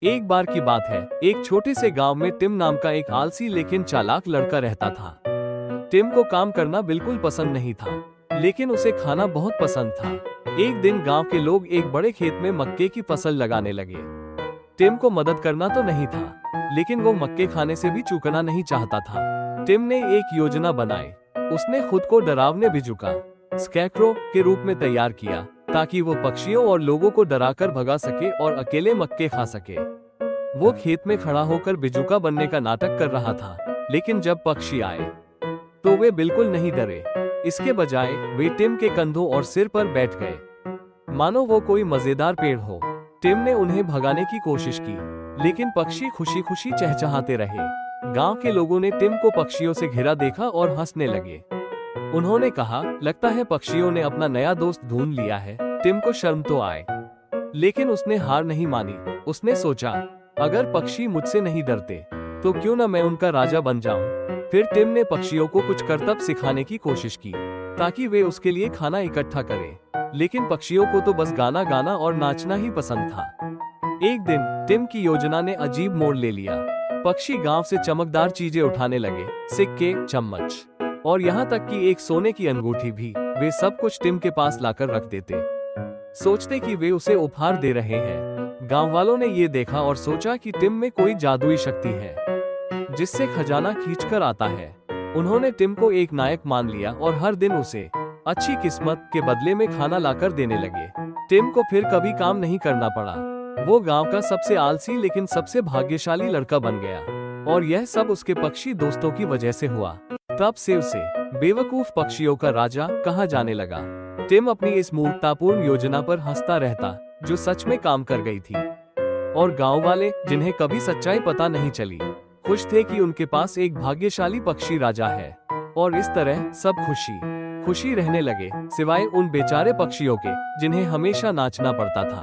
एक बार की बात है, एक छोटे से गांव में टिम नाम का एक आलसी लेकिन चालाक लड़का रहता था। टिम को काम करना बिल्कुल पसंद नहीं था, लेकिन उसे खाना बहुत पसंद था। एक दिन गांव के लोग एक बड़े खेत में मक्के की फसल लगाने लगे। टिम को मदद करना तो नहीं था, लेकिन वो मक्के खाने से भी चूकना नहीं चाहता था। टिम ने एक योजना बनाई। उसने खुद को डरावने बिजुका स्कैरक्रो के रूप में तैयार किया, ताकि वो पक्षियों और लोगों को डराकर भगा सके और अकेले मक्के खा सके। वो खेत में खड़ा होकर बिजुका बनने का नाटक कर रहा था, लेकिन जब पक्षी आए तो वे बिल्कुल नहीं डरे। इसके बजाय वे टिम के कंधों और सिर पर बैठ गए, मानो वो कोई मजेदार पेड़ हो। टिम ने उन्हें भगाने की कोशिश की, लेकिन पक्षी खुशी खुशी चहचहाते रहे। गांव के लोगों ने टिम को पक्षियों से घिरा देखा और हंसने लगे। उन्होंने कहा, लगता है पक्षियों ने अपना नया दोस्त ढूंढ लिया है। टिम को शर्म तो आए, लेकिन उसने हार नहीं मानी। उसने सोचा, अगर पक्षी मुझसे नहीं डरते तो क्यों न मैं उनका राजा बन जाऊं। फिर टिम ने पक्षियों को कुछ करतब सिखाने की कोशिश की, ताकि वे उसके लिए खाना इकट्ठा करें। लेकिन पक्षियों को तो बस गाना गाना और नाचना ही पसंद था। एक दिन टिम की योजना ने अजीब मोड़ ले लिया। पक्षी गांव से चमकदार चीजें उठाने लगे, सिक्के, चम्मच और यहाँ तक कि एक सोने की अंगूठी भी। वे सब कुछ टिम के पास लाकर रख देते, सोचते कि वे उसे उपहार दे रहे हैं। गांव वालों ने ये देखा और सोचा कि टिम में कोई जादुई शक्ति है, जिससे खजाना खींचकर आता है। उन्होंने टिम को एक नायक मान लिया और हर दिन उसे अच्छी किस्मत के बदले में खाना लाकर देने लगे। टिम को फिर कभी काम नहीं करना पड़ा। वो गांव का सबसे आलसी लेकिन सबसे भाग्यशाली लड़का बन गया, और यह सब उसके पक्षी दोस्तों की वजह से हुआ। तब से उसे बेवकूफ पक्षियों का राजा कहा जाने लगा। टिम अपनी इस मूर्खतापूर्ण योजना पर हंसता रहता, जो सच में काम कर गई थी। और गांव वाले, जिन्हें कभी सच्चाई पता नहीं चली, खुश थे कि उनके पास एक भाग्यशाली पक्षी राजा है। और इस तरह सब खुशी खुशी रहने लगे, सिवाय उन बेचारे पक्षियों के, जिन्हें हमेशा नाचना पड़ता था।